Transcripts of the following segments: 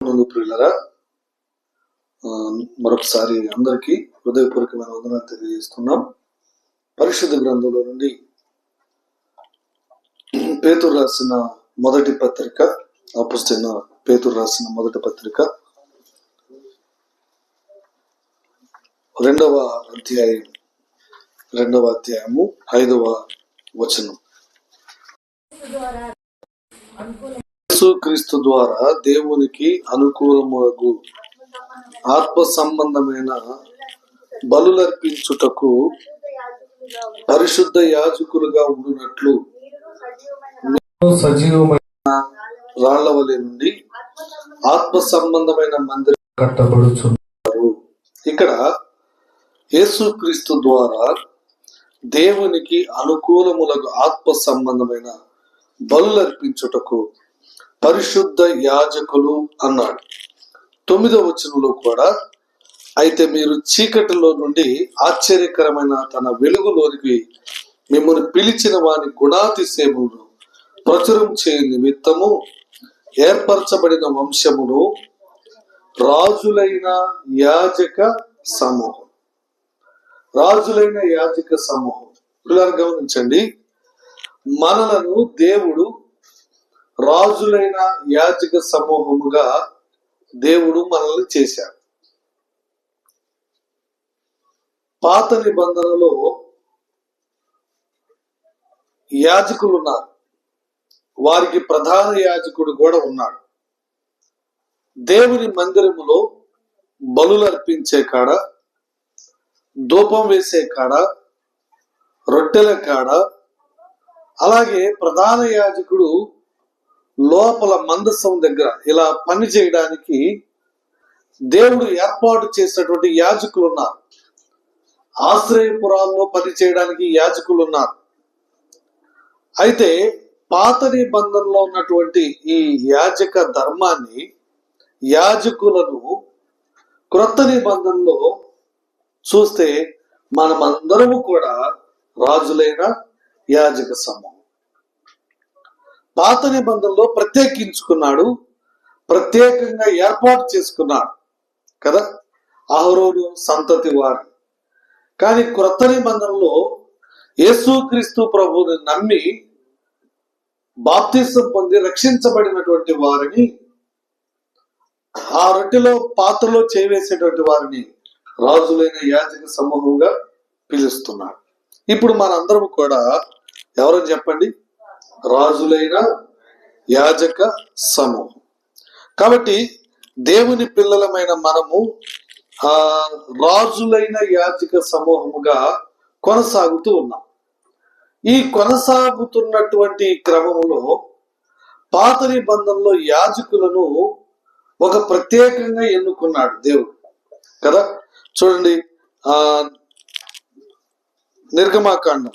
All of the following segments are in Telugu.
ప్రియులరా, మరొకసారి అందరికీ హృదయపూర్వకమైన వందనాలు తెలియజేస్తున్నాం. పరిశుద్ధ గ్రంథంలో నుండి పేతురు రాసిన మొదటి పత్రిక, అపోస్తలుడైన పేతురు రాసిన మొదటి పత్రిక 2వ అధ్యాయము 5వ వచనం. యేసుక్రీస్తు ద్వారా దేవునికి అనుకూలముగు ఆత్మ సంబంధమైన బలులర్పించుటకు పరిశుద్ధ యాజకులుగా ఉండునట్లు సజీవమైన రాళ్ల వలె నుండి ఆత్మ సంబంధమైన మందిరం కట్టబడుచున్నారు. ఇక్కడ యేసుక్రీస్తు ద్వారా దేవునికి అనుకూలములకు ఆత్మ సంబంధమైన బలులర్పించుటకు పరిశుద్ధ యాజకులు అన్నాడు. 9వ వచనంలో కూడా, అయితే మీరు చీకటిలో నుండి ఆశ్చర్యకరమైన తన వెలుగులోనికి మిమ్మల్ని పిలిచిన వాని గుణాతిశయమును ప్రచురం చేయు నిమిత్తము ఏర్పరచబడిన వంశమును, రాజులైన యాజక సమూహం. రాజులైన యాజక సమూహం. పిల్లలు గమనించండి, మనలను దేవుడు రాజులైన యాజక సమూహముగా దేవుడు మనల్ని చేశాడు. పాత నిబంధనలో యాజకులు ఉన్నారు, వారికి ప్రధాన యాజకుడు కూడా ఉన్నాడు. దేవుని మందిరములో బలులు అర్పించే కాడ, ధూపం వేసే కాడ, రొట్టెల కాడ, అలాగే ప్రధాన యాజకుడు లోపల మందసం దగ్గర ఇలా పని చేయడానికి దేవుడు ఏర్పాటు చేసినటువంటి యాజకులు ఉన్నారు. ఆశ్రయపురాల్లో పని చేయడానికి యాజకులు ఉన్నారు. అయితే పాత నిబంధనలో ఉన్నటువంటి ఈ యాజక ధర్మాన్ని, యాజకులను క్రొత్త నిబంధనలో చూస్తే మనమందరము కూడా రాజులైన యాజక సమూహం. పాత నిబంధనలో ప్రత్యేకించుకున్నాడు, ప్రత్యేకంగా ఏర్పాటు చేసుకున్నాడు కదా, అహరోను సంతతి వారు. కానీ క్రొత్త నిబంధనలో యేసుక్రీస్తు ప్రభువుని నమ్మి బాప్తిసం పొంది రక్షించబడినటువంటి వారిని, ఆ రొట్టెలో పాత్రలో చేవేసేటువంటి వారిని రాజులైన యాజక సమూహంగా పిలుస్తున్నాడు. ఇప్పుడు మనందరం కూడా ఎవరని చెప్పండి? రాజులైన యాజక సమూహం. కాబట్టి దేవుని పిల్లలమైన మనము రాజులైన యాజక సమూహముగా కొనసాగుతూ ఉన్నాం. ఈ కొనసాగుతున్నటువంటి క్రమములో పాత నిబంధనలో యాజకులను ఒక ప్రత్యేకంగా ఎన్నుకున్నాడు దేవుడు కదా. చూడండి, నిర్గమాకాండం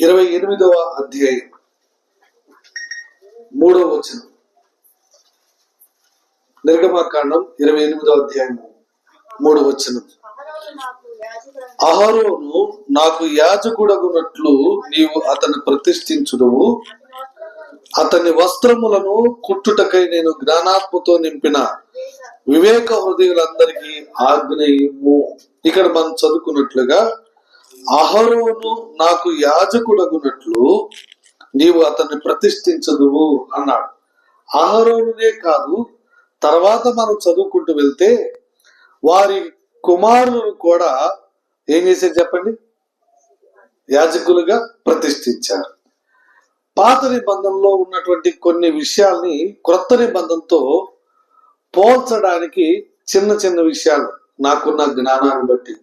28వ అధ్యాయం 3వ వచనం. నిర్గమాకాండం 28వ అధ్యాయం 3వ వచనం. అహరోను నాకు యాజకుడగునట్లు నీవు అతని ప్రతిష్ఠించుదువు, అతని వస్త్రములను కుట్టుటకై నేను జ్ఞానాత్మతో నింపిన వివేక హృదయులందరికీ ఆజ్ఞయము. ఇక్కడ మనం చదువుకున్నట్లుగా, అహరోను నాకు యాజకుడగునట్లు నీవు అతన్ని ప్రతిష్ఠించదువు అన్నాడు. అహరోనునే కాదు, తర్వాత మనం చదువుకుంటూ వెళ్తే వారి కుమారులను కూడా ఏం చేశారు చెప్పండి? యాజకులుగా ప్రతిష్ఠించారు. పాత నిబంధనలో ఉన్నటువంటి కొన్ని విషయాల్ని క్రొత్త నిబంధనతో పోల్చడానికి చిన్న చిన్న విషయాలు నాకున్న జ్ఞానాన్ని బట్టి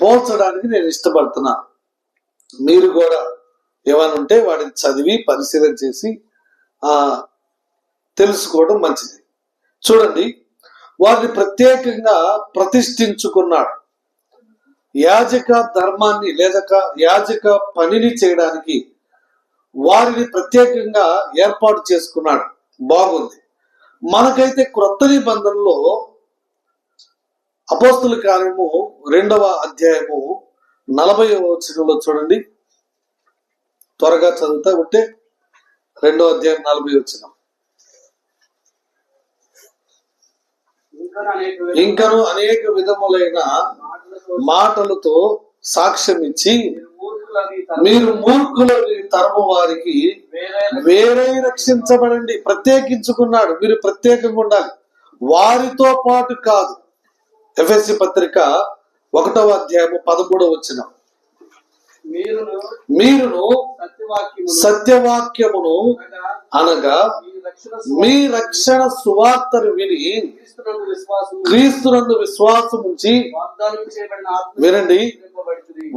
పోల్చడానికి నేను ఇష్టపడుతున్నా. మీరు కూడా ఏమైనా ఉంటే వాటిని చదివి పరిశీలన చేసి తెలుసుకోవడం మంచిది. చూడండి, వారిని ప్రత్యేకంగా ప్రతిష్ఠించుకున్నాడు. యాజక ధర్మాన్ని లేదా యాజక పనిని చేయడానికి వారిని ప్రత్యేకంగా ఏర్పాటు చేసుకున్నాడు. బాగుంది. మనకైతే క్రొత్త నిబంధనలో అపోస్తలుల కార్యము 2వ అధ్యాయము 40వ వచనంలో చూడండి, త్వరగా చదువుతా ఉంటే 2వ అధ్యాయం 40 వచనం. ఇంకను అనేక విధములైన మాటలతో సాక్ష్యం ఇచ్చి మీరు మూర్ఖులని తరము వారికి వేరే రక్షించబడండి. ప్రత్యేకించుకున్నాడు, మీరు ప్రత్యేకంగా ఉండాలి, వారితో పాటు కాదు. ఎఫెసీ పత్రిక 1వ అధ్యాయము 13వ వచనం. మీరును సత్యవాక్యమును అనగా మీ రక్షణ సువార్తను విని క్రీస్తునందు విశ్వాసం ఉంచి వినండి,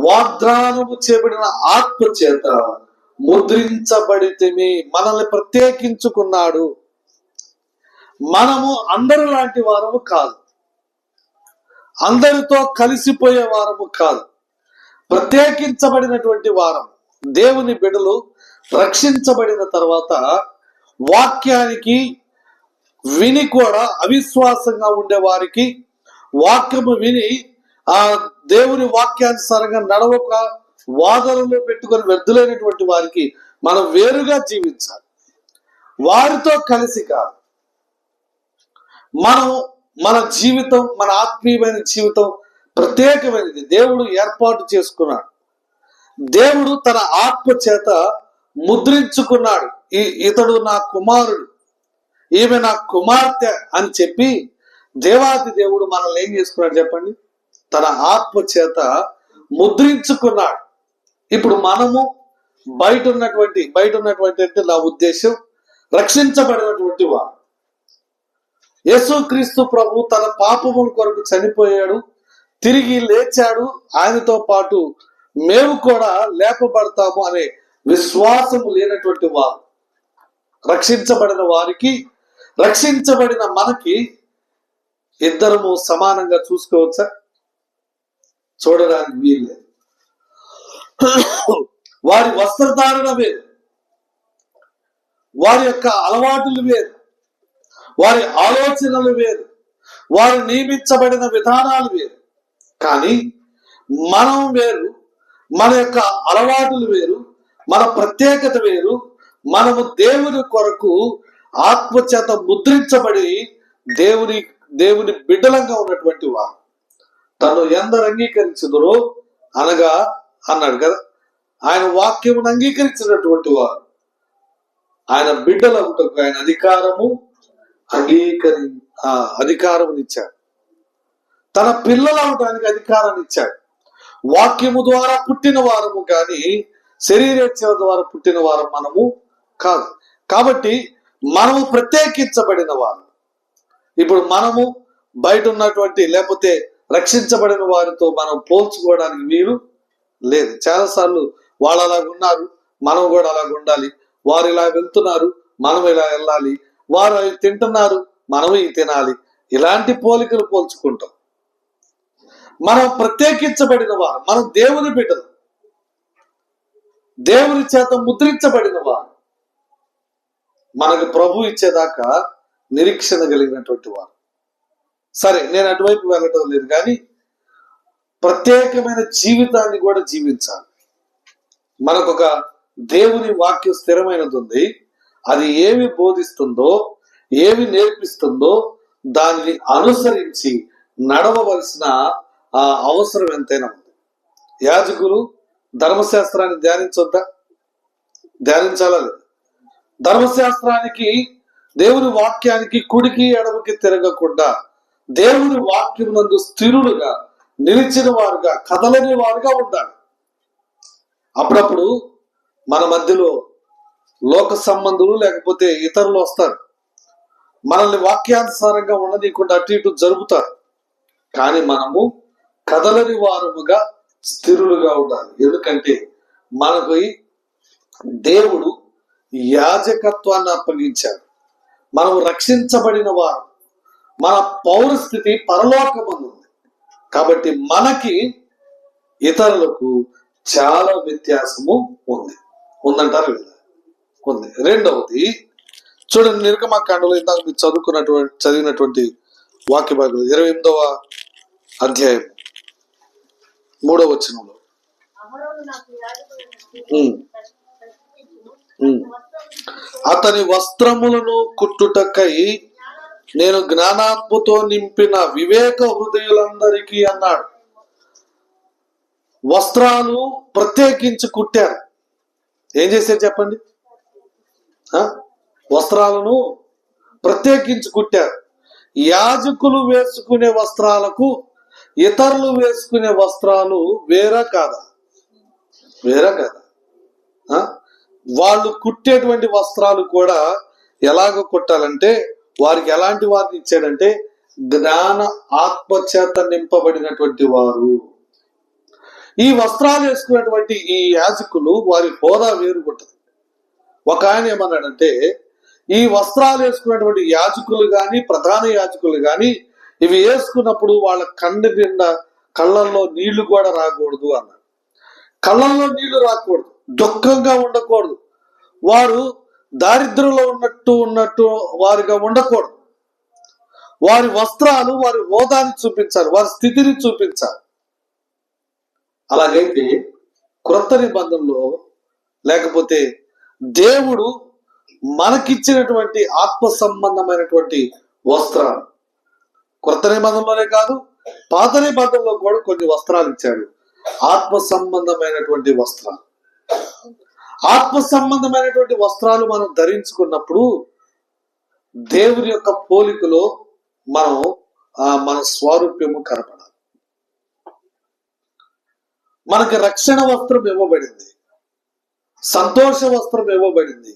వాగ్దానము చేయబడిన ఆత్మ చేత ముద్రించబడితిమి. మనల్ని ప్రత్యేకించుకున్నాడు. మనము అందరి లాంటి వారము కాదు, అందరితో కలిసిపోయే వారము కాదు, ప్రత్యేకించబడినటువంటి వారం. దేవుని బిడ్డలు రక్షించబడిన తర్వాత వాక్యానికి విని కూడా అవిశ్వాసంగా ఉండే వారికి, వాక్యము విని ఆ దేవుని వాక్యానుసారంగా నడవక వాదనలో పెట్టుకొని వ్యర్థులైనటువంటి వారికి మనం వేరుగా జీవించాలి, వారితో కలిసి కాదు. మన జీవితం, మన ఆత్మీయమైన జీవితం ప్రత్యేకమైనది. దేవుడు ఏర్పాటు చేసుకున్నాడు, దేవుడు తన ఆత్మ చేత ముద్రించుకున్నాడు. ఇతడు నా కుమారుడు, ఈమె నా కుమార్తె అని చెప్పి దేవాది దేవుడు మనల్ని ఏం చేసుకున్నాడు చెప్పండి? తన ఆత్మ చేత ముద్రించుకున్నాడు. ఇప్పుడు మనము బయట ఉన్నటువంటి అంటే నా ఉద్దేశం రక్షించబడినటువంటి వారు. యేసుక్రీస్తు ప్రభు తన పాపముల కొరకు చనిపోయాడు, తిరిగి లేచాడు, ఆయనతో పాటు మేము కూడా లేపబడతాము అనే విశ్వాసము లేనటువంటి వారు. రక్షించబడిన వారికి, రక్షించబడిన మనకి ఇద్దరము సమానంగా చూసుకోవచ్చా? చూడడానికి వీల్లేదు. వారి వస్త్రధారణ వేరు, వారి యొక్క అలవాటులు వేరు, వారి ఆలోచనలు వేరు, వారు నియమించబడిన విధానాలు వేరు. కానీ మనం వేరు, మన యొక్క అలవాటులు వేరు, మన ప్రత్యేకత వేరు. మనము దేవుని కొరకు ఆత్మచేత ముద్రించబడి దేవుని బిడ్డలంగా ఉన్నటువంటి వారు. తను ఎందరు అంగీకరించుదురో అనగా అన్నాడు కదా, ఆయన వాక్యమును అంగీకరించినటువంటి వారు ఆయన బిడ్డలకు ఆయన అధికారమునిచ్చాడు. తన పిల్లలు అవడానికి అధికారాన్ని ఇచ్చాడు. వాక్యము ద్వారా పుట్టిన వారము కానీ శరీరేచ్ఛల ద్వారా పుట్టిన వారం మనము కాదు. కాబట్టి మనము ప్రత్యేకించబడిన వారు. ఇప్పుడు మనము బయట ఉన్నటువంటి లేకపోతే రక్షించబడిన వారితో మనం పోల్చుకోవడానికి వీలు లేదు. చాలాసార్లు వాళ్ళు అలాగ ఉన్నారు, మనం కూడా అలాగ ఉండాలి. వారు ఇలా వెళ్తున్నారు, మనం ఇలా వెళ్ళాలి. వారు అవి తింటున్నారు, మనం ఇవి తినాలి. ఇలాంటి పోలికలు పోల్చుకుంటాం. మనం ప్రత్యేకించబడిన వారు, మనం దేవుని బిడ్డలు, దేవుని చేత ముద్రించబడిన వారు, మనకు ప్రభు ఇచ్చేదాకా నిరీక్షణ కలిగినటువంటి వారు. సరే, నేను అటువైపు వెళ్ళటం లేదు, కానీ ప్రత్యేకమైన జీవితాన్ని కూడా జీవించాలి. మనకొక దేవుని వాక్యం స్థిరమైనది ఉంది. అది ఏమి బోధిస్తుందో, ఏమి నేర్పిస్తుందో దానిని అనుసరించి నడవవలసిన అవసరం ఎంతైనా ఉంది. యాజకులు ధర్మశాస్త్రాన్ని ధ్యానించాలా లేదు? ధర్మశాస్త్రానికి, దేవుని వాక్యానికి కుడికి ఎడమకి తిరగకుండా దేవుని వాక్యం నందు స్థిరులుగా నిలిచిన వారుగా, కదలని వారుగా ఉండాలి. అప్పుడప్పుడు మన మధ్యలో లోక సంబంధులు లేకపోతే ఇతరులు వస్తారు, మనల్ని వాక్యానుసారంగా ఉండనీయకుండా అటు ఇటు జరుపుతారు. కానీ మనము కదలని వారముగా స్థిరులుగా ఉండాలి. ఎందుకంటే మనకు దేవుడు యాజకత్వాన్ని అప్పగించాడు. మనము రక్షించబడిన వారు, మన పౌరస్థితి పరలోకమందు ఉంది. కాబట్టి మనకి ఇతరులకు చాలా వ్యత్యాసము ఉందంటారు కదా, ఉంది. రెండవది చూడండి, నిర్గమకాండలో ఇందాక మీరు చదివినటువంటి వాక్య భాగంలో 28వ అధ్యాయం 3వ వచనంలో అతని వస్త్రములను కుట్టుటకై నేను జ్ఞానాత్మతో నింపిన వివేక హృదయులందరికీ అన్నాడు. వస్త్రాలు ప్రత్యేకించి కుట్టారు. ఏం చేశారు చెప్పండి? వస్త్రాలను ప్రత్యేకించి కుట్టారు. యాజకులు వేసుకునే వస్త్రాలకు ఇతరులు వేసుకునే వస్త్రాలు వేరే కాదా? వేరే కాదా? వాళ్ళు కుట్టేటువంటి వస్త్రాలు కూడా ఎలాగ కుట్టాలంటే, వారికి ఎలాంటి వారిని ఇచ్చాడంటే, జ్ఞాన ఆత్మచేత నింపబడినటువంటి వారు. ఈ వస్త్రాలు వేసుకున్నటువంటి ఈ యాజకులు వారి హోదా వేరుగుంటది. ఒక ఆయన ఏమన్నాడంటే, ఈ వస్త్రాలు వేసుకున్నటువంటి యాజకులు గాని, ప్రధాన యాజకులు గాని, ఇవి వేసుకున్నప్పుడు వాళ్ళ కళ్ళల్లో నీళ్లు కూడా రాకూడదు అన్నాడు. కళ్ళల్లో నీళ్లు రాకూడదు, దుఃఖంగా ఉండకూడదు, వారు దారిద్ర్యంలో ఉన్నట్టు వారిగా ఉండకూడదు. వారి వస్త్రాలు వారి హోదాని చూపించాలి, వారి స్థితిని చూపించాలి. అలాగైతే క్రొత్త నిబంధనలో లేకపోతే దేవుడు మనకిచ్చినటువంటి ఆత్మ సంబంధమైనటువంటి వస్త్రాలు, క్రొత్త నిబంధనలోనే కాదు పాత నిబంధనలో కూడా కొన్ని వస్త్రాలు ఇచ్చాడు. ఆత్మ సంబంధమైనటువంటి వస్త్రాలు. ఆత్మ సంబంధమైనటువంటి వస్త్రాలు మనం ధరించుకున్నప్పుడు దేవుని యొక్క పోలికలో మన స్వారూప్యము కనపడాలి. మనకి రక్షణ వస్త్రం ఇవ్వబడింది, సంతోష వస్త్రం ఇవ్వబడింది,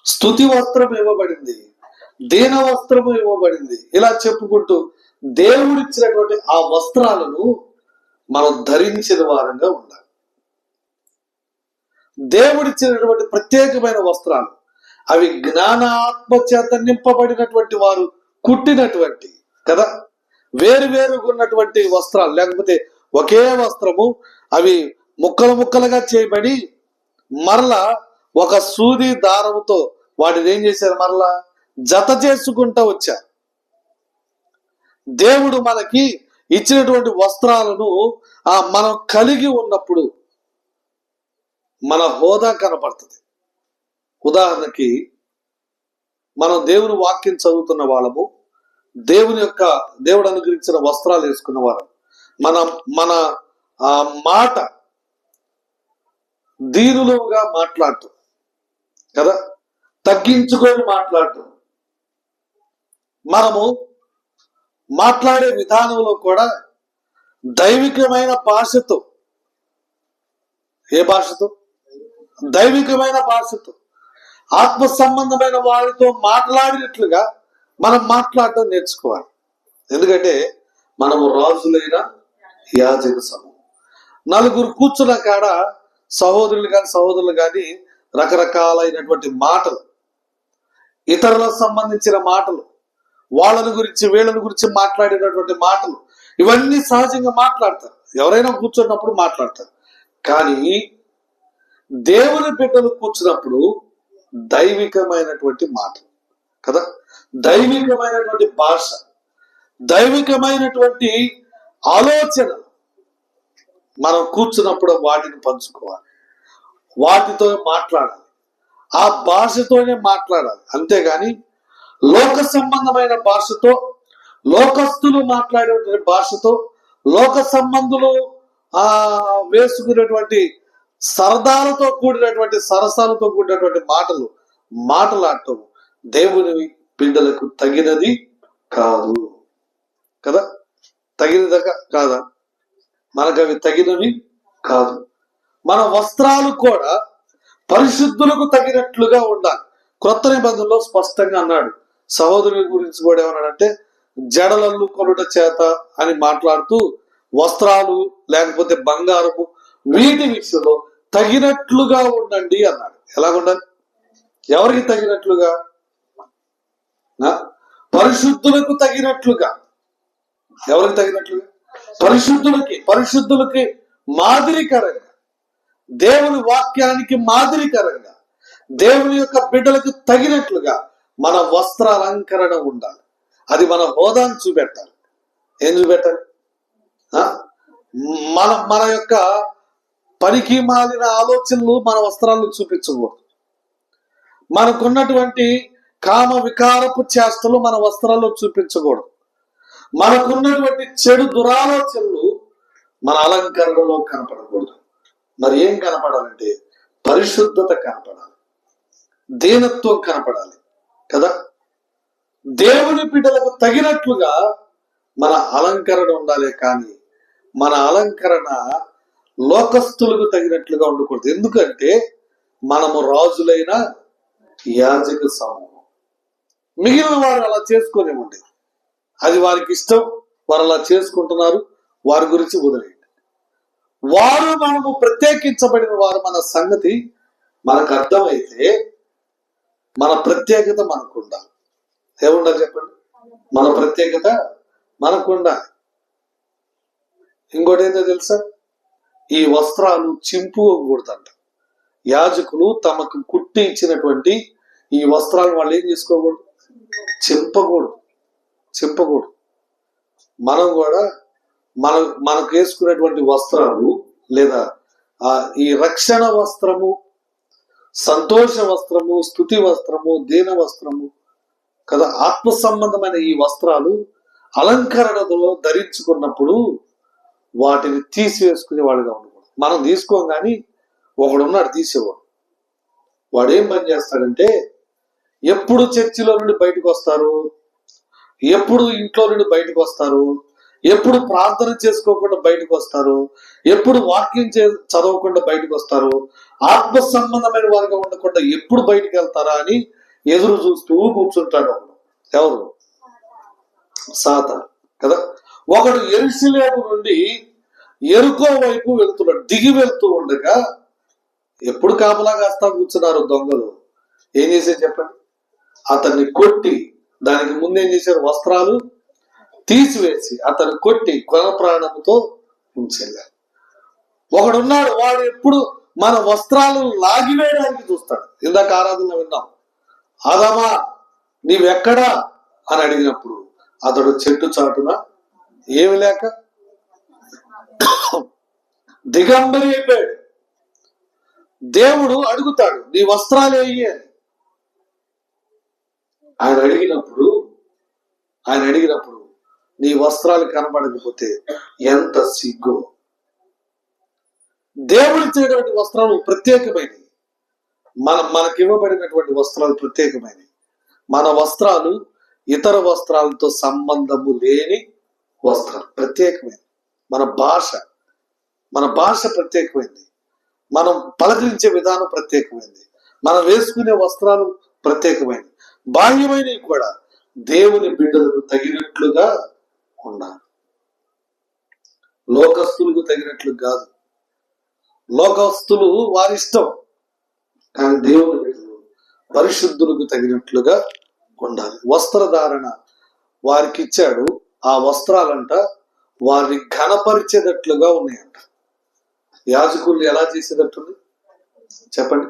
స్తుతి వస్త్రం ఇవ్వబడింది, దీన వస్త్రము ఇవ్వబడింది. ఇలా చెప్పుకుంటూ దేవుడిచ్చినటువంటి ఆ వస్త్రాలను మనం ధరించిన వారంగా ఉండాలి. దేవుడిచ్చినటువంటి ప్రత్యేకమైన వస్త్రాలు అవి జ్ఞానాత్మ చేత నింపబడినటువంటి వారు కుట్టినటువంటి కదా, వేరువేరుగా ఉన్నటువంటి వస్త్రాలు, లేకపోతే ఒకే వస్త్రము అవి ముక్కలు ముక్కలుగా చేయబడి మరలా ఒక సూది దారముతో వాటిని ఏం చేశారు, మరలా జత చేసుకుంటూ వచ్చారు. దేవుడు మనకి ఇచ్చినటువంటి వస్త్రాలను మనం కలిగి ఉన్నప్పుడు మన హోదా కనపడుతుంది. ఉదాహరణకి మనం దేవుని వాక్యం చదువుతున్న వాళ్ళము, దేవుడు అనుగ్రహించిన వస్త్రాలు వేసుకున్న వారు, మన మాట దీనులుగా మాట్లాడటం కదా, తగ్గించుకొని మాట్లాడటం, మనము మాట్లాడే విధానంలో కూడా దైవికమైన భాషతో, ఏ భాషతో? దైవికమైన భాషతో, ఆత్మ సంబంధమైన వారితో మాట్లాడినట్లుగా మనం మాట్లాడటం నేర్చుకోవాలి. ఎందుకంటే మనము రాజులైన యాజక సమూహం. నలుగురు కూర్చున్న కాడ సహోదరులు కానీ రకరకాలైనటువంటి మాటలు, ఇతరులకు సంబంధించిన మాటలు, వాళ్ళని గురించి వీళ్ళని గురించి మాట్లాడేటటువంటి మాటలు, ఇవన్నీ సహజంగా మాట్లాడతారు, ఎవరైనా కూర్చున్నప్పుడు మాట్లాడతారు. కానీ దేవుని బిడ్డలు కూర్చున్నప్పుడు దైవికమైనటువంటి మాటలు కదా, దైవికమైనటువంటి భాష, దైవికమైనటువంటి ఆలోచనలు మనం కూర్చున్నప్పుడు వాటిని పంచుకోవాలి, వాటితో మాట్లాడాలి, ఆ భాషతోనే మాట్లాడాలి. అంతేగాని లోక సంబంధమైన భాషతో, లోకస్తులు మాట్లాడేటువంటి భాషతో, లోక సంబంధులు వేసుకునేటువంటి సరదాలతో కూడినటువంటి సరసాలతో కూడినటువంటి మాటలాడటం దేవుని బిడ్డలకు తగినది కాదు కదా. తగినదక కాదా? మనకు అవి తగినవి కాదు. మన వస్త్రాలు కూడా పరిశుద్ధులకు తగినట్లుగా ఉండాలి. క్రొత్త నిబంధనలో స్పష్టంగా అన్నాడు. సహోదరుల గురించి కూడా ఏమన్నాడంటే, జడలల్లు కొనుట చేత అని మాట్లాడుతూ వస్త్రాలు లేకపోతే బంగారము వీటి విషయంలో తగినట్లుగా ఉండండి అన్నాడు. ఎలా ఉండాలి? ఎవరికి తగినట్లుగా? పరిశుద్ధులకు తగినట్లుగా. ఎవరికి తగినట్లుగా? పరిశుద్ధులకి మాదిరికరంగా, దేవుని వాక్యానికి మాదిరికరంగా, దేవుని యొక్క బిడ్డలకు తగినట్లుగా మన వస్త్రాలంకరణ ఉండాలి. అది మన హోదాను చూపెట్టాలి. ఏం చూపెట్టాలి? మన యొక్క పనికి మాలిన ఆలోచనలు మన వస్త్రాలను చూపించకూడదు. మనకున్నటువంటి కామ వికారపు చేష్టలు మన వస్త్రాల్లో చూపించకూడదు. మనకున్నటువంటి చెడు దురాలోచనలు మన అలంకరణలో కనపడకూడదు. మరి ఏం కనపడాలంటే పరిశుద్ధత కనపడాలి, దీనత్వం కనపడాలి కదా. దేవుని బిడ్డలకు తగినట్లుగా మన అలంకరణ ఉండాలి, కానీ మన అలంకరణ లోకస్తులకు తగినట్లుగా ఉండకూడదు. ఎందుకంటే మనము రాజులైన యాజక సమూహం. మిగిలిన వారు అలా చేసుకోనివ్వండి, అది వారికి ఇష్టం, వారు అలా చేసుకుంటున్నారు, వారి గురించి వదిలేయండి. వారు మనము ప్రత్యేకించబడిన వారు మన సంగతి మనకు అర్థమైతే మన ప్రత్యేకత మనకు ఉండాలి. ఏముండాలి చెప్పండి? మన ప్రత్యేకత మనకు ఉండాలి. ఇంకోటి ఏంటో తెలుసా? ఈ వస్త్రాలు చింపుకోకూడదంట. యాజకులు తమకు కుట్టి ఇచ్చినటువంటి ఈ వస్త్రాలు వాళ్ళు ఏం చేసుకోకూడదు? చింపకూడదు. మనం కూడా మనకు వేసుకునేటువంటి వస్త్రాలు, లేదా ఈ రక్షణ వస్త్రము, సంతోష వస్త్రము, స్తుతి వస్త్రము, దీన వస్త్రము కదా, ఆత్మ సంబంధమైన ఈ వస్త్రాలు అలంకరణలో ధరించుకున్నప్పుడు వాటిని తీసివేసుకునే వాళ్ళుగా ఉండకూడదు. మనం తీసుకోం, కానీ ఒకడున్నాడు తీసేవాడు. వాడు ఏం పని చేస్తాడంటే, ఎప్పుడు చర్చిలో నుండి బయటకు వస్తారు, ఎప్పుడు ఇంట్లో నుండి బయటకు వస్తారు, ఎప్పుడు ప్రార్థన చేసుకోకుండా బయటకు వస్తారు, ఎప్పుడు వాక్యం చదవకుండా బయటకు వస్తారు, ఆత్మ సంబంధమైన వారిగా ఉండకుండా ఎప్పుడు బయటకు వెళ్తారా అని ఎదురు చూస్తూ కూర్చుంటాడు. ఎవరు? సాతాను కదా. ఒకడు యెరూషలేము నుండి యెరికో వైపు వెళ్తున్నాడు. దిగి వెళ్తూ ఉండగా ఎప్పుడు కాపలా కాస్తా కూర్చున్నారు దొంగలు. ఏం చేశారు చెప్పండి? అతన్ని కొట్టి, దానికి ముందేం చేశారు? వస్త్రాలు తీసివేసి అతను కొట్టి కొన ప్రాణంతో ఉంచెళ్ళారు. ఒకడున్నాడు, వాడు ఎప్పుడు మన వస్త్రాలు లాగివేయడానికి చూస్తాడు. ఇందాక ఆరాధన విన్నాం, ఆదామా నీవెక్కడా అని అడిగినప్పుడు అతడు చెట్టు చాటున ఏమి లేక దిగంబరి అయిపోయాడు. దేవుడు అడుగుతాడు, నీ వస్త్రాలు ఏయి అని. ఆయన అడిగినప్పుడు నీ వస్త్రాలు కనబడకపోతే ఎంత సిగ్గు. దేవుడు ఇచ్చేటువంటి వస్త్రాలు ప్రత్యేకమైనవి. మనకి ఇవ్వబడినటువంటి వస్త్రాలు ప్రత్యేకమైనవి. మన వస్త్రాలు ఇతర వస్త్రాలతో సంబంధము లేని వస్త్రాలు ప్రత్యేకమైనవి. మన భాష ప్రత్యేకమైంది, మనం పలకరించే విధానం ప్రత్యేకమైంది, మనం వేసుకునే వస్త్రాలు ప్రత్యేకమైనవి. బాహ్యమైనవి కూడా దేవుని బిడ్డలకు తగినట్లుగా ఉండాలి, లోకస్తులకు తగినట్లు కాదు. లోకస్తులు వారి ఇష్టం, కానీ దేవుని బిడ్డలు పరిశుద్ధులకు తగినట్లుగా ఉండాలి. వస్త్రధారణ వారికి ఇచ్చాడు. ఆ వస్త్రాలంట వారిని ఘనపరిచేటట్లుగా ఉన్నాయంట. యాజకులు ఎలా చేసేటట్టుంది చెప్పండి?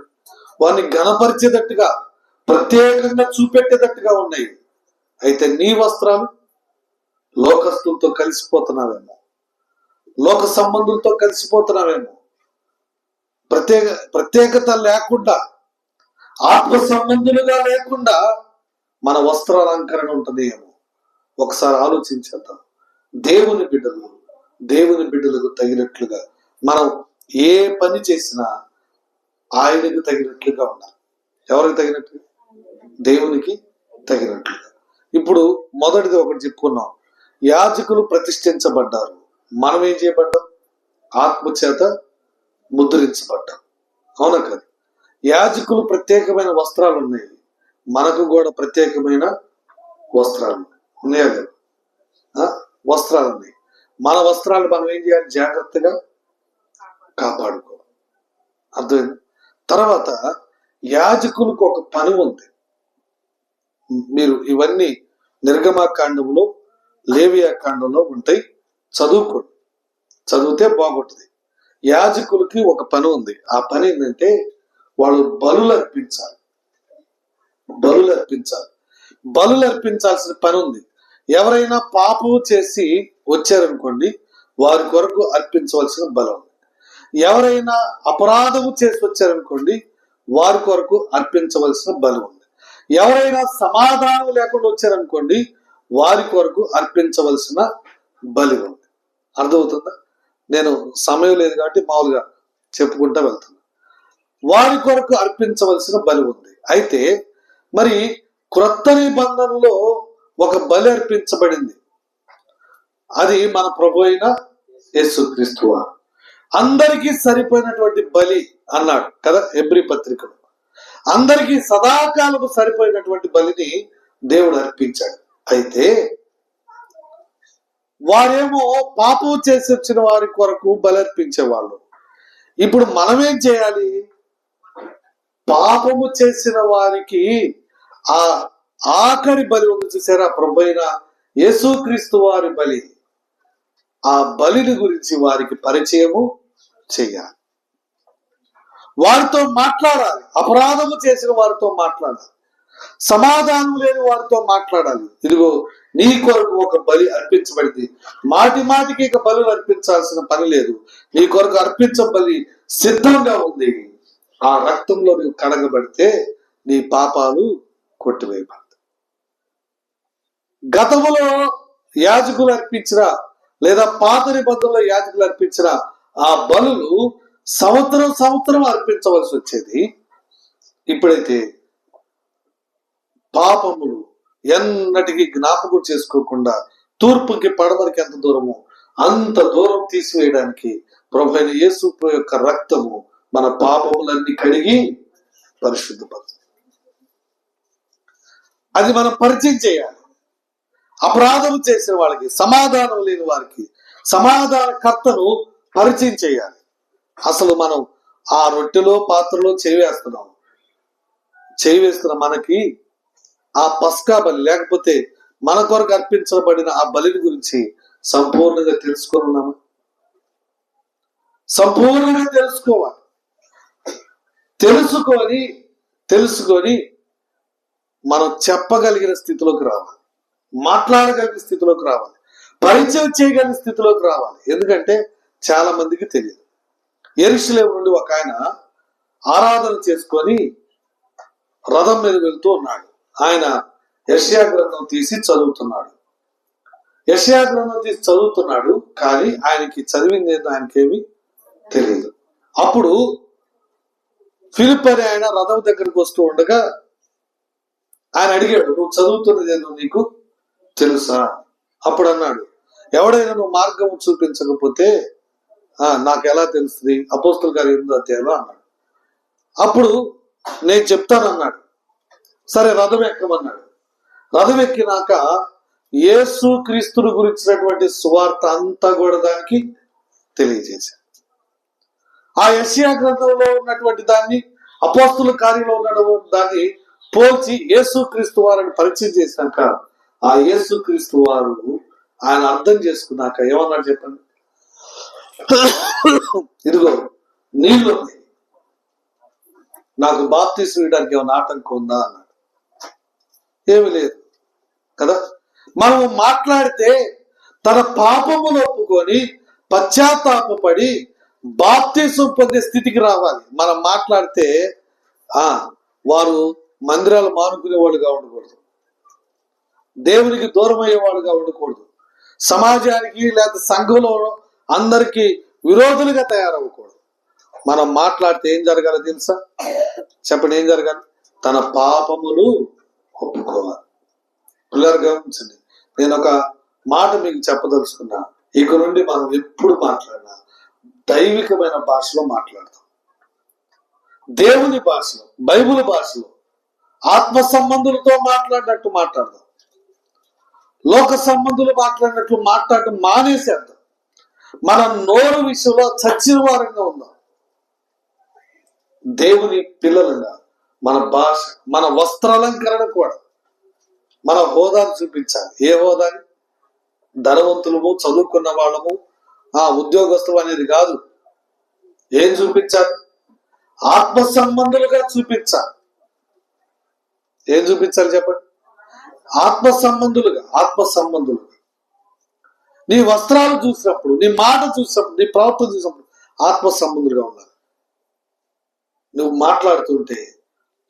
వారిని ఘనపరిచేటట్టుగా, ప్రత్యేకంగా చూపెట్టేటట్టుగా ఉన్నాయి. అయితే నీ వస్త్రాలు లోకస్తులతో కలిసిపోతున్నావేమో, లోక సంబంధులతో కలిసిపోతున్నావేమో. ప్రత్యేకత లేకుండా, ఆత్మ సంబంధులుగా లేకుండా మన వస్త్రాలంకరణ ఉంటుంది ఏమో. ఒకసారి ఆలోచించేద్దాం. దేవుని బిడ్డలకు తగినట్లుగా మనం ఏ పని చేసినా ఆయనకు తగినట్లుగా ఉండాలి. ఎవరికి తగినట్లుగా? దేవునికి తగినట్లుగా. ఇప్పుడు మొదటిది ఒకటి చెప్పుకున్నాం, యాజకులు ప్రతిష్ఠించబడ్డారు. మనం ఏం చేయబడ్డాం? ఆత్మచేత ముద్రించబడ్డాం. అవునా కదా? యాజకులు ప్రత్యేకమైన వస్త్రాలు ఉన్నాయి, మనకు కూడా ప్రత్యేకమైన వస్త్రాలు ఉన్నాయా కదా? వస్త్రాలు ఉన్నాయి. మన వస్త్రాలు మనం ఏం చేయాలి? జాగ్రత్తగా కాపాడుకోవాలి. అర్థమైంది? తర్వాత యాజకులకు ఒక పని ఉంది. మీరు ఇవన్నీ నిర్గమాకాండంలో, లేవియాకాండంలో ఉంటాయి, చదువుకోండి. చదివితే బాగుంటుంది. యాజకులకి ఒక పని ఉంది. ఆ పని ఏంటంటే వాళ్ళు బలులు అర్పించాలి. బలులు అర్పించాల్సిన పని ఉంది. ఎవరైనా పాపం చేసి వచ్చారనుకోండి, వారి కొరకు అర్పించవలసిన బలం ఉంది. ఎవరైనా అపరాధము చేసి వచ్చారనుకోండి, వారి కొరకు అర్పించవలసిన బలి ఉంది. ఎవరైనా సమాధానం లేకుండా వచ్చారనుకోండి, వారి కొరకు అర్పించవలసిన బలి ఉంది. అర్థమవుతుందా? నేను సమయం లేదు కాబట్టి మామూలుగా చెప్పుకుంటా వెళ్తున్నా. వారి కొరకు అర్పించవలసిన బలి ఉంది. అయితే మరి క్రొత్త నిబంధనలో ఒక బలి అర్పించబడింది. అది మన ప్రభు అయిన యేసుక్రీస్తు వారు. అందరికీ సరిపోయినటువంటి బలి అన్నాడు కదా హెబ్రీ పత్రికలో. అందరికీ సదాకాలము సరిపోయినటువంటి బలిని దేవుడు అర్పించాడు. అయితే వారేమో పాపం చేసి వచ్చిన వారి కొరకు బలి అర్పించేవాళ్ళు. ఇప్పుడు మనమేం చేయాలి? పాపము చేసిన వారికి ఆ ఆఖరి బలి ఉంది చూసారా, ప్రభు అయిన యేసుక్రీస్తు వారి బలి. ఆ బలిని గురించి వారికి పరిచయము చెయ్యాలి. వారితో మాట్లాడాలి. అపరాధము చేసిన వారితో మాట్లాడాలి. సమాధానం లేని వారితో మాట్లాడాలి. ఇదిగో నీ కొరకు ఒక బలి అర్పించబడింది. మాటి మాటికి ఇక బలులు అర్పించాల్సిన పని లేదు. నీ కొరకు అర్పించబలి సిద్ధంగా ఉంది. ఆ రక్తంలో నీవు కడగబడితే నీ పాపాలు కొట్టివేయబడతాయి. గతములో యాజకులు అర్పించిన లేదా పాత నిబంధనలో యాజకులు అర్పించిన ఆ బలులు సంవత్సరం అర్పించవలసి వచ్చేది. ఇప్పుడైతే పాపములు ఎన్నటికీ జ్ఞాపకం చేసుకోకుండా తూర్పుకి పడమరికి ఎంత దూరమో అంత దూరం తీసివేయడానికి ప్రభు అయిన యేసు యొక్క రక్తము మన పాపములన్నీ కడిగి పరిశుద్ధపరుస్తుంది. అది మనం పరిచయం చేయాలి. అపరాధం చేసిన వాళ్ళకి, సమాధానం లేని వారికి సమాధానకర్తను పరిచయం చేయాలి. అసలు మనం ఆ రొట్టెలో పాత్రలో చేయి వేస్తున్న మనకి ఆ పస్కా బలి లేకపోతే మన కొరకు అర్పించబడిన ఆ బలిని గురించి సంపూర్ణంగా తెలుసుకున్నామా? సంపూర్ణంగా తెలుసుకోవాలి. తెలుసుకొని మనం చెప్పగలిగిన స్థితిలోకి రావాలి. మాట్లాడగలిగిన స్థితిలోకి రావాలి. పరిచయం చేయగలిగిన స్థితిలోకి రావాలి. ఎందుకంటే చాలా మందికి తెలియదు. యెరూషలేము నుండి ఒక ఆయన ఆరాధన చేసుకొని రథం మీద వెళ్తూ ఉన్నాడు. ఆయన యెషయా గ్రంథం తీసి చదువుతున్నాడు. కానీ ఆయనకి చదివింది ఏందో ఆయనకేమి తెలియదు. అప్పుడు ఫిలిప్ అనే ఆయన రథం దగ్గరికి వస్తూ ఉండగా ఆయన అడిగాడు, నువ్వు చదువుతున్నది ఏందో నీకు తెలుసా? అప్పుడు అన్నాడు, ఎవడైనా నువ్వు మార్గము చూపించకపోతే నాకు ఎలా తెలుస్తుంది? అపోస్తలుల కార్యం 8వ అధ్యాయంలో అన్నాడు. అప్పుడు నేను చెప్తానన్నాడు. సరే రథం ఎక్కమన్నాడు. రథం ఎక్కినాక యేసు క్రీస్తుని గురించినటువంటి సువార్త అంతా కూడా దానికి తెలియజేశాడు. ఆ యెషయా గ్రంథంలో ఉన్నటువంటి దాన్ని అపోస్తలుల కార్యంలో ఉన్నటువంటి దాన్ని పోల్చి యేసు క్రీస్తు వారిని పరిచయం చేసినాక ఆ యేసు క్రీస్తు వారు ఆయన అర్థం చేసుకున్నాక ఏమన్నాడు చెప్పండి? ఇదిగో నీళ్ళు నాకు బాప్తీసం ఇవ్వడానికి ఏమైనా ఆటంకం ఉందా అన్నాడు. ఏమి లేదు కదా. మనము మాట్లాడితే తన పాపమును ఒప్పుకొని పశ్చాత్తాపడి బాప్తీసం పొందే స్థితికి రావాలి. మనం మాట్లాడితే వారు మందిరాలు మానుకునేవాడుగా ఉండకూడదు. దేవునికి దూరం అయ్యేవాడుగా ఉండకూడదు. సమాజానికి లేదా సంఘంలో అందరికీ విరోధులుగా తయారవ్వకూడదు. మనం మాట్లాడితే ఏం జరగాలో తెలుసా? చెప్పండి, ఏం జరగాలి? తన పాపములు ఒప్పుకోవాలి. పిల్లలు గమనించండి, నేను ఒక మాట మీకు చెప్పదలుచుకున్నా. ఇక నుండి మనం ఎప్పుడు మాట్లాడినా దైవికమైన భాషలో మాట్లాడతాం. దేవుని భాషలో, బైబిల్ భాషలో, ఆత్మ సంబంధులతో మాట్లాడినట్టు మాట్లాడదాం. లోక సంబంధులు మాట్లాడినట్లు మాట్లాడటం మానేసేద్దాం. మన నోరు విషయంలో చచ్చిన వారంగా ఉందాం. దేవుని పిల్లలుగా మన భాష, మన వస్త్రాలంకరణ కూడా మన హోదాను చూపించాలి. ఏ హోదాని? ధనవంతులము, చదువుకున్న వాళ్ళము, ఉద్యోగస్తులు అనేది కాదు. ఏం చూపించాలి? ఆత్మ సంబంధులుగా చూపించాలి. ఏం చూపించాలి చెప్పండి? ఆత్మ సంబంధులుగా. నీ వస్త్రాలు చూసినప్పుడు, నీ మాట చూసినప్పుడు, నీ ప్రవర్తన చూసినప్పుడు ఆత్మ సంబంధులుగా ఉండాలి. నువ్వు మాట్లాడుతుంటే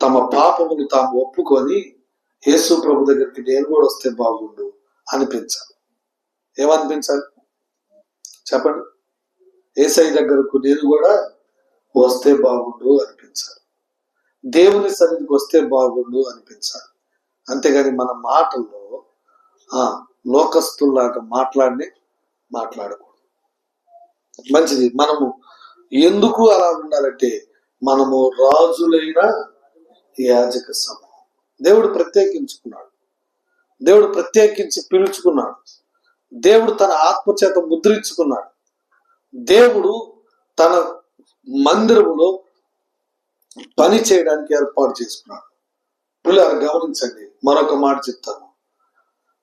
తమ పాపములు తాము ఒప్పుకొని యేసు ప్రభు దగ్గరికి నేను కూడా వస్తే బాగుండు అనిపించాలి. ఏమనిపించాలి చెప్పండి? యేసయ్య దగ్గరకు నేను కూడా వస్తే బాగుండు అనిపించాలి. దేవుని సన్నిధికి వస్తే బాగుండు అనిపించాలి. అంతేగాని మన మాటల్లో లోకస్తుల్లాగా మాట్లాడకూడదు. మంచిది. మనము ఎందుకు అలా ఉండాలంటే మనము రాజులైన యాజక సమూహం. దేవుడు ప్రత్యేకించుకున్నాడు, దేవుడు ప్రత్యేకించి పిలుచుకున్నాడు, దేవుడు తన ఆత్మచేత ముద్రించుకున్నాడు, దేవుడు తన మందిరములో పని చేయడానికి ఏర్పాటు చేసుకున్నాడు. పిల్లలు గమనించండి, మరొక మాట చెప్తాను.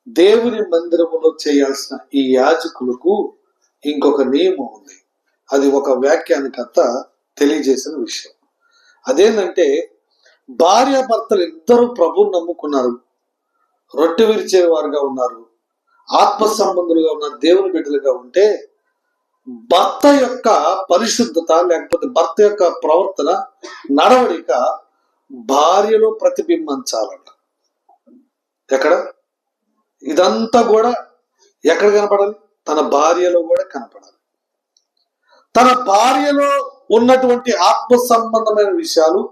దేవుని మందిరములో చేయాల్సిన ఈ యాజకులకు ఇంకొక నియమం ఉంది. అది ఒక వ్యాఖ్యానికర్త తెలియజేసిన విషయం. అదేంటంటే భార్యాభర్తలు ఇద్దరు ప్రభువుని నమ్ముకున్నారు, రొట్టె విరిచేవారుగా ఉన్నారు, ఆత్మ సంబంధులుగా ఉన్నారు, దేవుని బిడ్డలుగా ఉంటే భర్త యొక్క పరిశుద్ధత లేకపోతే భర్త యొక్క ప్రవర్తన నడవడిక భార్యలో ప్రతిబింబించాలంట. ఎక్కడ? ఇదంతా కూడా ఎక్కడ కనపడాలి? తన భార్యలో కూడా కనపడాలి. తన భార్యలో ఉన్నటువంటి ఆత్మ సంబంధమైన విషయాలు,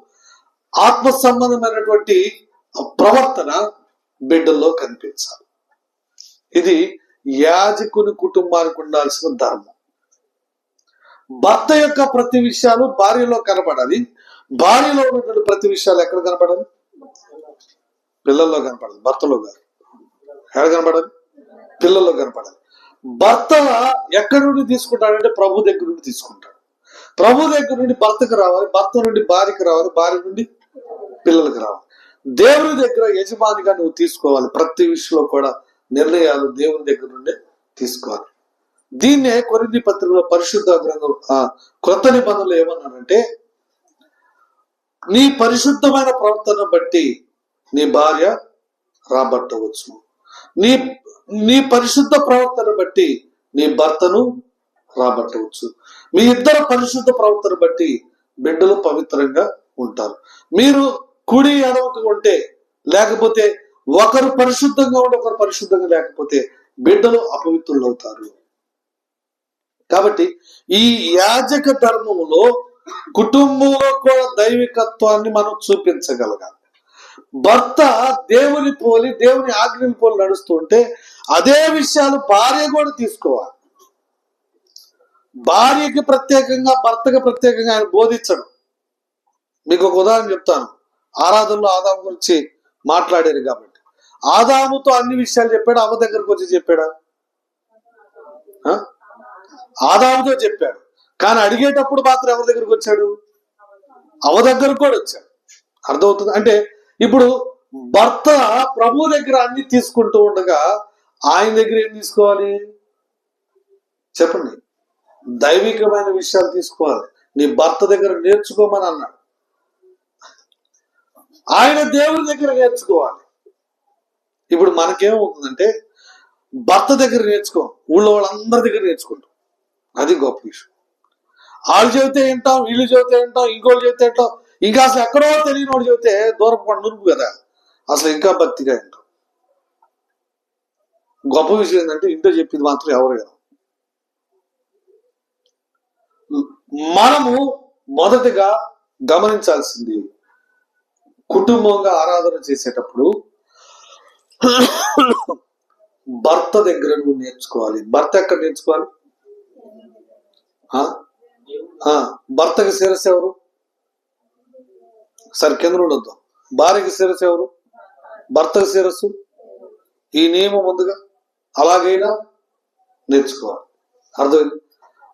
ఆత్మ సంబంధమైనటువంటి ప్రవర్తన బిడ్డల్లో కనిపించాలి. ఇది యాజకుని కుటుంబానికి ఉండాల్సిన ధర్మం. భర్త యొక్క ప్రతి విషయాలు భార్యలో కనపడాలి. భార్యలో ఉన్నటువంటి ప్రతి విషయాలు ఎక్కడ కనపడాలి? పిల్లల్లో కనపడాలి, భర్తలో కాదు. ఎక్కడ కనపడాలి? పిల్లల్లో కనపడాలి. భర్త ఎక్కడి నుండి తీసుకుంటాడంటే ప్రభు దగ్గర నుండి తీసుకుంటాడు. ప్రభు దగ్గర నుండి భర్తకు రావాలి, భర్త నుండి భార్యకు రావాలి, భార్య నుండి పిల్లలకు రావాలి. దేవుని దగ్గర యజమానిగా నువ్వు తీసుకోవాలి. ప్రతి విషయంలో కూడా నిర్ణయాలు దేవుని దగ్గర నుండి తీసుకోవాలి. దీన్నే కొరింథీ పత్రికలో పరిశుద్ధ గ్రంథం క్రొత్త నిబంధనలు ఏమన్నారంటే, నీ పరిశుద్ధమైన ప్రవర్తన బట్టి నీ భార్య రాబట్టవచ్చు, నీ పరిశుద్ధ ప్రవర్తన బట్టి నీ భర్తను రాబట్టవచ్చు, మీ ఇద్దరు పరిశుద్ధ ప్రవర్తన బట్టి బిడ్డలు పవిత్రంగా ఉంటారు. మీరు కుడి ఎడమకు ఉంటే, లేకపోతే ఒకరు పరిశుద్ధంగా ఉండి ఒకరు పరిశుద్ధంగా లేకపోతే బిడ్డలు అపవిత్రులు అవుతారు. కాబట్టి ఈ యాజక ధర్మములో కుటుంబంలో కూడా దైవికత్వాన్ని మనం చూపించగలగాలి. భర్త దేవుని పోలి, దేవుని ఆజ్ఞని పోలి నడుస్తూ ఉంటే అదే విషయాలు భార్య కూడా తీసుకోవాలి. భార్యకి ప్రత్యేకంగా, భర్తకి ప్రత్యేకంగా ఆయన బోధించడం. మీకు ఒక ఉదాహరణ చెప్తాను. ఆరాధనలో ఆదాము గురించి మాట్లాడారు కాబట్టి ఆదాముతో అన్ని విషయాలు చెప్పాడు, అవ్వ దగ్గరకు వచ్చి చెప్పాడా? ఆదాముతో చెప్పాడు, కానీ అడిగేటప్పుడు మాత్రం ఎవరి దగ్గరకు వచ్చాడు? అవ్వ దగ్గరకు కూడా వచ్చాడు. అర్థమవుతుంది? అంటే ఇప్పుడు భర్త ప్రభు దగ్గర అన్ని తీసుకుంటూ ఉండగా ఆయన దగ్గర ఏం తీసుకోవాలి చెప్పండి? దైవికమైన విషయాలు తీసుకోవాలి. నీ భర్త దగ్గర నేర్చుకోమని అన్నాడు. ఆయన దేవుని దగ్గర నేర్చుకోవాలి. ఇప్పుడు మనకేమవుతుందంటే భర్త దగ్గర నేర్చుకోం, ఊళ్ళో వాళ్ళందరి దగ్గర నేర్చుకుంటాం. అది గొప్ప విషయం. వాళ్ళు చెబితే వింటాం, వీళ్ళు చెబితే వింటాం, ఇంకోళ్ళు చెబితే వింటాం. ఇంకా అసలు ఎక్కడో తెలియని వాడు చెబితే దూరం నురుపు కదా, అసలు ఇంకా భక్తిగా వింటాం. గొప్ప విషయం ఏంటంటే ఇంట్లో చెప్పింది మాత్రం ఎవరు కదా. మనము మొదటిగా గమనించాల్సింది, కుటుంబంగా ఆరాధన చేసేటప్పుడు భర్త దగ్గర నువ్వు నేర్చుకోవాలి. భర్త ఎక్కడ నేర్చుకోవాలి? భర్తకి శిరస్సు ఎవరు? సరే కింద ఉండొద్దు. భార్యకి శిరస్సు ఎవరు? భర్తకి శిరస్సు. ఈ నియమం ముందుగా అలాగైనా నేర్చుకోవాలి. అర్థమైంది?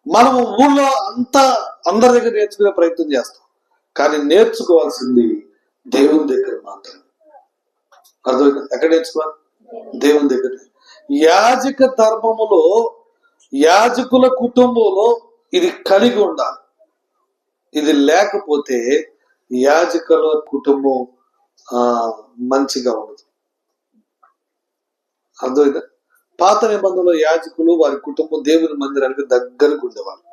మనము ఊళ్ళో అందరి దగ్గర నేర్చుకునే ప్రయత్నం చేస్తాం, కానీ నేర్చుకోవాల్సింది దేవుని దగ్గర మాత్రమే. అర్థమైంది? ఎక్కడ నేర్చుకోవాలి? దేవుని దగ్గర. యాజక ధర్మములో, యాజకుల కుటుంబంలో ఇది కలిగి ఉండాలి. ఇది లేకపోతే యాజకుల కుటుంబం మంచిగా ఉండదు. అర్థమైందా? పాత నిబంధనలో యాజకులు వారి కుటుంబం దేవుని మందిరానికి దగ్గరకు ఉండేవాళ్ళు,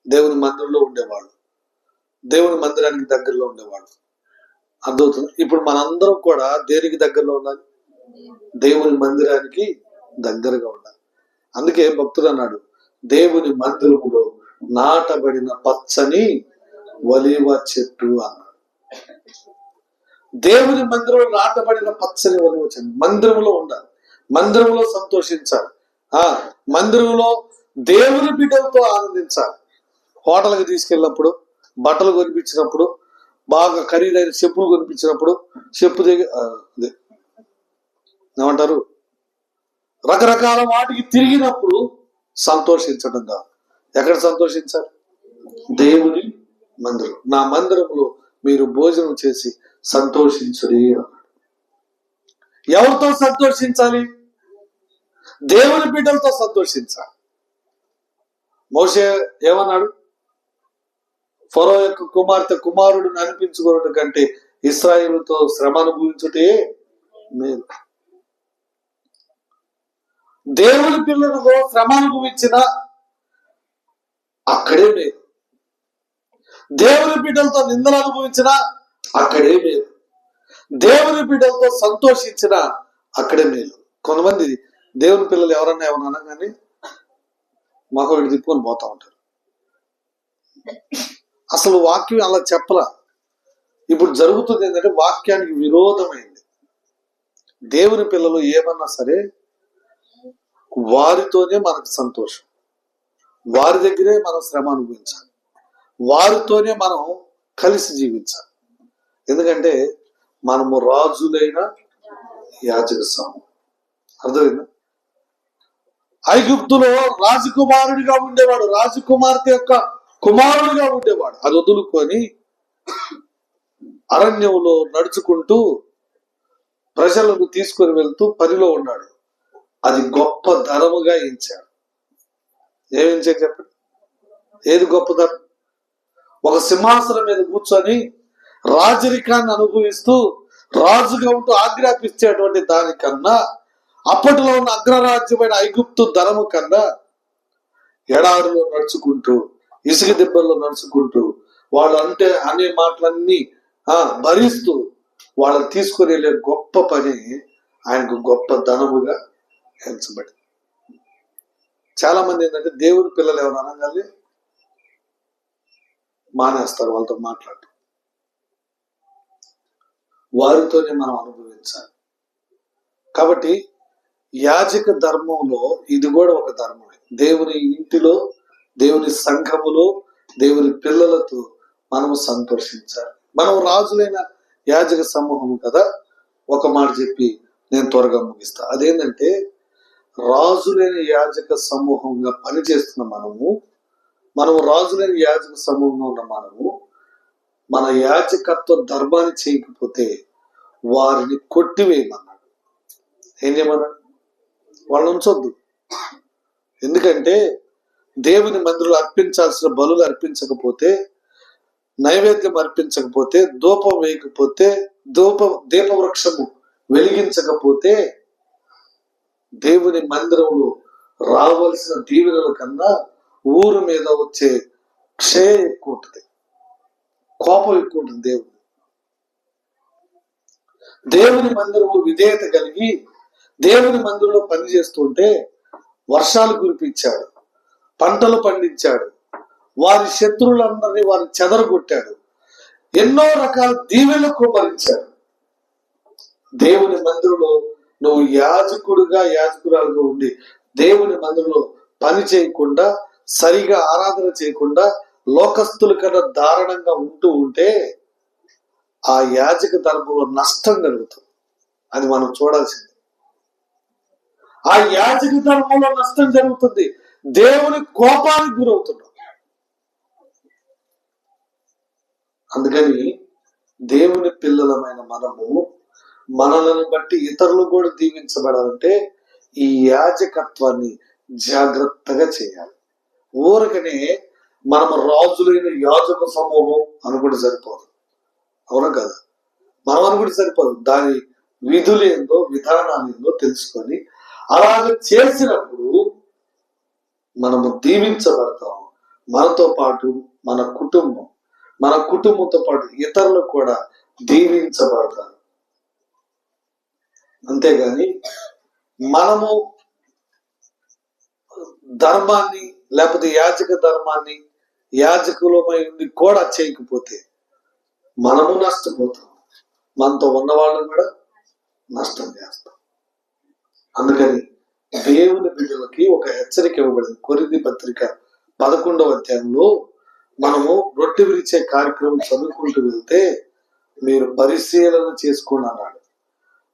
దేవుని మందిరంలో ఉండేవాళ్ళు. దేవుని మందిరానికి దగ్గరలో ఉండేవాడు. అర్థమవుతుంది. ఇప్పుడు మనందరం కూడా దేనికి దగ్గరలో ఉండాలి? దేవుని మందిరానికి దగ్గరగా ఉండాలి. అందుకే భక్తుడు అన్నాడు, దేవుని మందిరములో నాటబడిన పచ్చని ఒలీవ చెట్టు అన్నాడు. దేవుని మందిరంలో నాటబడిన పచ్చని ఒలీవ చెట్టు. మందిరంలో ఉండాలి, మందిరంలో సంతోషించాలి, మందిరంలో దేవుని బిడ్డలతో ఆనందించాలి. హోటల్కి తీసుకెళ్ళినప్పుడు, బట్టలు కొనిపించినప్పుడు, బాగా ఖరీదైన చెప్పులు కొనిపించినప్పుడు, చెప్పు దగ్గర ఏమంటారు, రకరకాల వాటికి తిరిగినప్పుడు సంతోషించడం కాదు. ఎక్కడ సంతోషించాలి? దేవుని మందిరం. నా మందిరంలో మీరు భోజనం చేసి సంతోషించుడి అన్నాడు. ఎవరితో సంతోషించాలి? దేవుని బిడ్డలతో సంతోషించాలి. మోషే ఏమన్నాడు? ఫరో యొక్క కుమారుడిని అనిపించుకోవడం కంటే ఇశ్రాయేలుతో శ్రమ అనుభవించుటే మేలు. దేవుని పిల్లలకు శ్రమ అనుభవించిన అక్కడే మేలు. దేవుని బిడ్డలతో నిందలు అనుభవించిన అక్కడే మేలు. దేవుని బిడ్డలతో సంతోషించిన అక్కడే మేలు. కొంతమంది దేవుని పిల్లలు ఎవరన్నా ఏమన్నా కానీ మాకు వీడు తిప్పుకొని పోతా ఉంటారు. అసలు వాక్యం అలా చెప్పలా. ఇప్పుడు జరుగుతుంది ఏంటంటే వాక్యానికి విరోధమైంది. దేవుని పిల్లలు ఏమన్నా సరే వారితోనే మనకు సంతోషం, వారి దగ్గరే మనం శ్రమ అనుభవించాలి, వారితోనే మనం కలిసి జీవించాలి. ఎందుకంటే మనము రాజులైన యాజక సమూహం. అర్థమైందా? ఐగుప్తులో రాజకుమారుడిగా ఉండేవాడు, రాజకుమార్తె యొక్క కుమారుడిగా ఉండేవాడు. అది వదులుకొని అరణ్యంలో నడుచుకుంటూ ప్రజలను తీసుకొని వెళ్తూ పనిలో ఉన్నాడు. అది గొప్ప ధనముగా ఎంచాడు. ఏమించాడు చెప్పండి? ఏది గొప్ప ధనం? ఒక సింహాసనం మీద కూర్చొని రాజరికాన్ని అనుభవిస్తూ రాజుగా ఉంటూ ఆజ్ఞాపించేటువంటి దానికన్నా, అప్పట్లో ఉన్న అగ్రరాజ్యమైన ఐగుప్తు ధనము కన్నా ఎడారిలో నడుచుకుంటూ, ఇసుక దిబ్బల్లో నడుచుకుంటూ, వాళ్ళు అంటే అనే మాటలన్నీ భరిస్తూ వాళ్ళని తీసుకుని వెళ్ళే గొప్ప పని ఆయనకు గొప్ప ధనముగా ఎంచబడింది. చాలా మంది ఏంటంటే దేవుని పిల్లలు ఎవరు అనగానే మానేస్తారు వాళ్ళతో మాట్లాడటం. వారితోనే మనం అనుభవించాలి. కాబట్టి యాజక ధర్మంలో ఇది కూడా ఒక ధర్మమే. దేవుని ఇంటిలో, దేవుని సంఘములో, దేవుని పిల్లలతో మనము సంతోషించాలి. మనం రాజులైన యాజక సమూహము కదా. ఒక మాట చెప్పి నేను త్వరగా ముగిస్తా. అదేంటంటే రాజులైన యాజక సమూహంగా పనిచేస్తున్న మనము రాజులైన యాజక సమూహంగా ఉన్న మన యాజకత్వ ధర్మాన్ని చేయకపోతే వారిని కొట్టివేయమన్నాడు. ఏం చేయమన్నాడు? వాళ్ళని ఉంచొద్దు. ఎందుకంటే దేవుని మందిరంలో అర్పించాల్సిన బలులు అర్పించకపోతే, నైవేద్యం అర్పించకపోతే, ధూపం వేయకపోతే, దీపవృక్షము వెలిగించకపోతే దేవుని మందిరంలో రావాల్సిన దీవెనల కన్నా ఊరు మీద వచ్చే క్షయ ఎక్కువ ఉంటుంది, కోపం ఎక్కువ ఉంటుంది. దేవుని మందిరంలో విధేయత కలిగి దేవుని మందిరంలో పనిచేస్తుంటే వర్షాలు కురిపించాడు, పంటలు పండించాడు, వారి శత్రువులందరినీ వారిని చెదరగొట్టాడు, ఎన్నో రకాల దీవెనలు కుమ్మరించాడు. దేవుని మందిరంలో నువ్వు యాజకురాలుగా ఉండి దేవుని మందిరంలో పని చేయకుండా, సరిగా ఆరాధన చేయకుండా, లోకస్తుల కన్నా దారుణంగా ఉంటే ఆ యాజక ధర్మంలో నష్టం కలుగుతుంది. అది మనం చూడాల్సింది. ఆ యాజక ధర్మంలో నష్టం జరుగుతుంది. దేవుని కోపానికి గురవుతున్నాం. అందుకని దేవుని పిల్లలమైన మనలను బట్టి ఇతరులు కూడా దీవించబడాలంటే ఈ యాజకత్వాన్ని జాగ్రత్తగా చేయాలి. ఊరకనే మనము రాజులైన యాజక సమూహం అనుకుంటే సరిపోదు. అవునా కదా? మనం అనుకుంటే సరిపోదు. దాని విధులేందో విధానాలేందో తెలుసుకొని అలాగ చేసినప్పుడు మనము దీవించబడతాం. మనతో పాటు మన కుటుంబం, మన కుటుంబంతో పాటు ఇతరులు కూడా దీవించబడతారు. అంతేగాని మనము ధర్మాన్ని లేకపోతే యాజక ధర్మాన్ని యాజకులమై ఉండి కూడా చేయకపోతే మనము నష్టపోతాం, మనతో ఉన్న వాళ్ళని కూడా నష్టం చేస్తాం. అందుకని దేవుని బిడ్డలకి ఒక హెచ్చరిక ఇవ్వబడింది. కొరింథీ పత్రిక 11వ అధ్యాయంలో మనము రొట్టె విరిచే కార్యక్రమం చదువుకుంటూ వెళ్తే మీరు పరిశీలన చేసుకోండి అన్నాడు,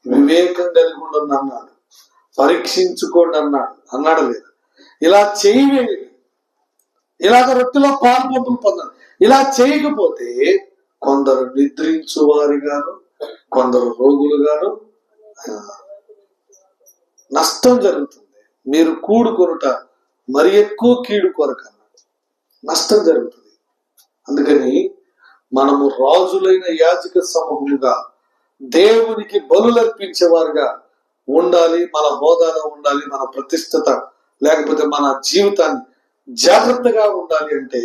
వివేకం కలిగి ఉండండి అన్నాడు, పరీక్షించుకోండి అన్నాడు లేదు. ఇలా చేయలేదు, ఇలాగ రొట్టెలో పాల్పొంపులు పొందండి. ఇలా చేయకపోతే కొందరు నిద్రించు వారిగాను, కొందరు రోగులుగాను నష్టం జరుగుతుంది. మీరు కూడుకొనుట మరి ఎక్కువ కీడు కొరకు అన్నాడు, నష్టం జరుగుతుంది. అందుకని మనము రాజులైన యాజక సమూహముగా దేవునికి బలులర్పించేవారుగా ఉండాలి. మన హోదాలో ఉండాలి, మన ప్రతిష్టత లేకపోతే మన జీవితాన్ని జాగ్రత్తగా ఉండాలి అంటే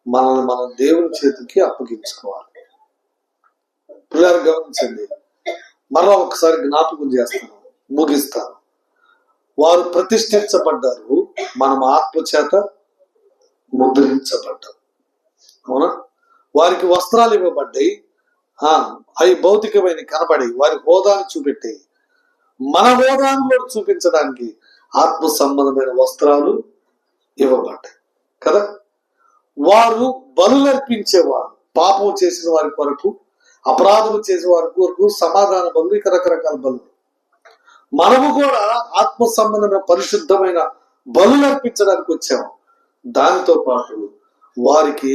మనల్ని మనం దేవుని చేతికి అప్పగించుకోవాలి. పిల్లలు గమనించండి, మరలా ఒకసారి జ్ఞాపకం చేస్తాను, ముగిస్తాను. వారు ప్రతిష్ఠించబడ్డారు, మనం ఆత్మచేత ముద్రించబడ్డాం. అవునా? వారికి వస్త్రాలు ఇవ్వబడ్డాయి, అవి భౌతికమైన కనబడి వారి హోదాను చూపెట్టాయి. మన హోదాను కూడా చూపించడానికి ఆత్మ సంబంధమైన వస్త్రాలు ఇవ్వబడ్డాయి కదా. వారు బలులర్పించేవారు, పాపం చేసిన వారి కొరకు, అపరాధం చేసే వారి కొరకు సమాధాన బలు, ఇక రకరకాల బలు. మనము కూడా ఆత్మ సంబంధమైన పరిశుద్ధమైన బలులు అర్పించడానికి వచ్చాము. దానితో పాటు వారికి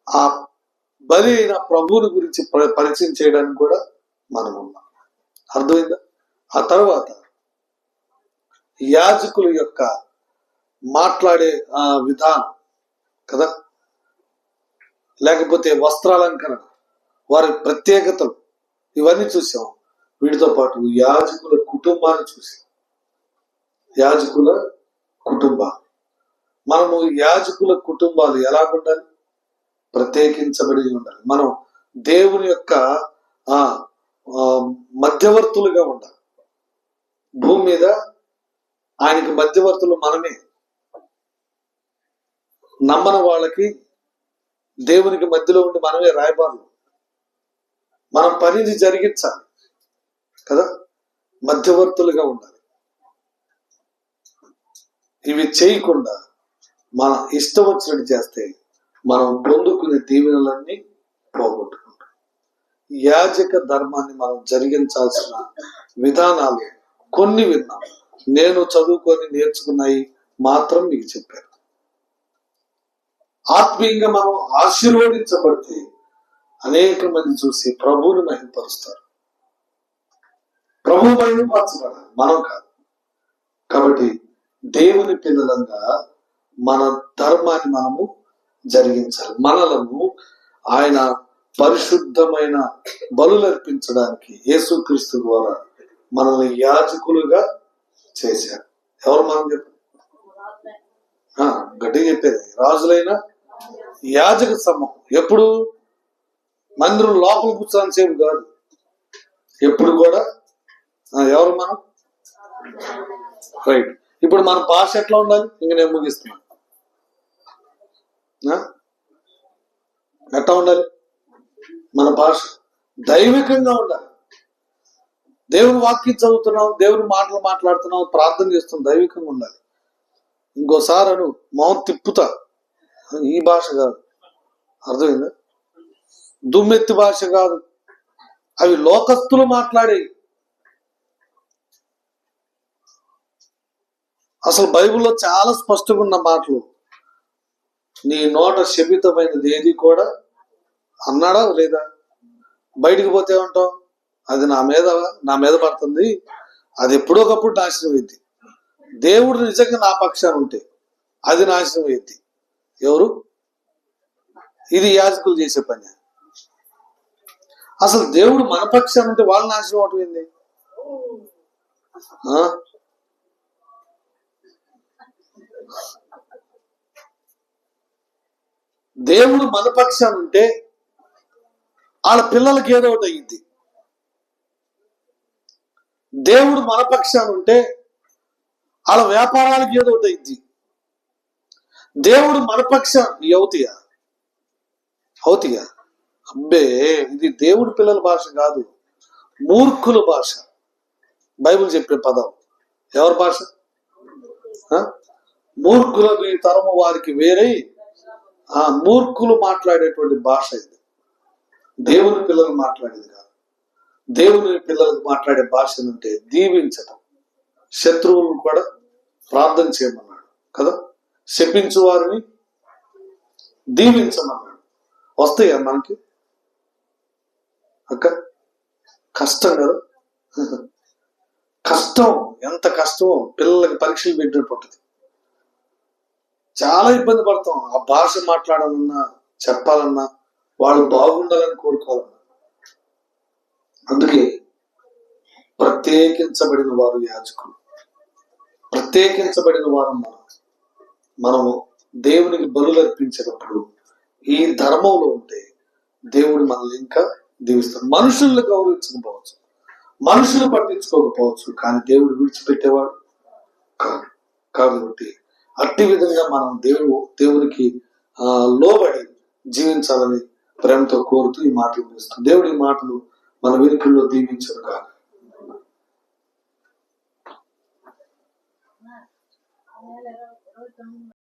ఆ బలి అయిన ప్రభువుని గురించి పరిచయం చేయడానికి కూడా మనం ఉన్నాం. అర్థమైందా? ఆ తర్వాత యాజకుల యొక్క మాట్లాడే విధానం కదా, లేకపోతే వస్త్రాలంకరణ, వారి ప్రత్యేకతలు, ఇవన్నీ చూసాం. వీటితో పాటు యాజకుల కుటుంబాన్ని చూసాం. యాజకుల కుటుంబాలు, మనము యాజకుల కుటుంబాలు ఎలా ఉండాలి? ప్రత్యేకించబడి ఉండాలి. మనం దేవుని యొక్క మధ్యవర్తులుగా ఉండాలి. భూమి మీద ఆయనకి మధ్యవర్తులు మనమే. నమ్మని వాళ్ళకి దేవునికి మధ్యలో ఉండి మనమే రాయబారులు. మనం పనిని జరిగించాలి కదా, మధ్యవర్తులుగా ఉండాలి. ఇవి చేయకుండా మన ఇష్టం వచ్చినట్టు చేస్తే మనం పొందుకునే దీవెనలన్నీ పోగొట్టుకుంటాం. యాజక ధర్మాన్ని మనం జరిగించాల్సిన విధానాలు కొన్ని విన్నాం. నేను చదువుకొని నేర్చుకున్నాయి మాత్రం మీకు చెప్పాను. ఆత్మీయంగా మనం ఆశీర్వదించబడితే అనేక మంది చూసి ప్రభువుని మహిమపరుస్తారు. ప్రభువు మహిమపరచబడాలి, మనం కాదు. కాబట్టి దేవుని పిల్లలంగా మన ధర్మాన్ని మనము జరిగించాలి. మనలను ఆయన పరిశుద్ధమైన బలులర్పించడానికి యేసుక్రీస్తు ద్వారా మనల్ని యాజకులుగా చేశారు. ఎవరు మనం చెప్పారు? గట్టిగా చెప్పేది, రాజులైన యాజక సమూహం. ఎప్పుడు? మందిరం లోపల కూర్చొని సేపు కాదు, ఎప్పుడు కూడా. ఎవరు మనం? రైట్. ఇప్పుడు మన భాష ఎట్లా ఉండాలి? ఇంక నేను ముగిస్తున్నా. ఎట్లా ఉండాలి? మన భాష దైవికంగా ఉండాలి. దేవుని వాక్యం చదువుతున్నాం, దేవుని మాటలు మాట్లాడుతున్నాం, ప్రార్థన చేస్తున్నాం, దైవికంగా ఉండాలి. ఇంకోసారి అను, మౌత్ తిప్పుతా, ఈ భాష కాదు. అర్థమైందా? దుమ్మెత్తి భాష కాదు, అవి లోకస్తులు మాట్లాడే. అసలు బైబిల్లో చాలా స్పష్టంగా ఉన్న మాటలు. నీ నోట శపితమైనది ఏది కూడా అన్నాడా లేదా? బయటికి పోతే ఏమంటాం? అది నా మీద పడుతుంది, అది ఎప్పుడోకప్పుడు నాశనం అయింది. దేవుడు నిజంగా నా పక్షాన ఉంటే అది నాశనం అయింది. ఎవరు? ఇది యాజకులు చేసే పని. అసలు దేవుడు మన పక్షాన ఉంటే వాళ్ళు నాశనం అవటం ఏంది? దేవుడు మన పక్షాన ఉంటే వాళ్ళ పిల్లలకి ఏదో ఒకటి అయ్యింది. దేవుడు మన పక్షాన ఉంటే వాళ్ళ వ్యాపారాలకు ఏదో ఒకటి అయ్యింది. దేవుడు మన పక్షాన అవుతియా అబ్బే, ఇది దేవుడి పిల్లల భాష కాదు, మూర్ఖుల భాష. బైబిల్ చెప్పే పదం ఎవరి భాష? మూర్ఖులకు ఈ తరము వారికి వేరే మూర్ఖులు మాట్లాడేటువంటి భాష ఇది. దేవుని పిల్లలు మాట్లాడేది కాదు. దేవుని పిల్లలకు మాట్లాడే భాష అంటే దీవించటం, శత్రువులను కూడా ప్రార్థన చేయమన్నాడు కదా, శపించు వారిని దీవించమన్నాడు. వస్తాయా మనకి అక్క? కష్టం కదా, కష్టం, ఎంత కష్టమో. పిల్లలకి పరీక్షలు పెట్టినట్టు చాలా ఇబ్బంది పడతాం. ఆ భాష మాట్లాడాలన్నా, చెప్పాలన్నా, వాళ్ళు బాగుండాలని కోరుకోవాలన్నా. అందుకే ప్రత్యేకించబడిన వారు యాజకులు, ప్రత్యేకించబడిన వారు మనము దేవునికి బలులు అర్పించేటప్పుడు ఈ ధర్మంలో ఉంటే దేవుడు మనల్ని ఇంకా దీవిస్తాడు. మనుషుల్ని గౌరవించకపోవచ్చు, మనుషులు పట్టించుకోకపోవచ్చు, కానీ దేవుడు విడిచిపెట్టేవాడు కాదు. కాబట్టి అట్టి విధంగా మనం దేవునికి లోబడి జీవించాలని ప్రేమతో కోరుతూ ఈ మాటలు ముగిస్తాం. దేవుడి ఈ మాటలు మన వెనుకల్లో దీవించను కాదు.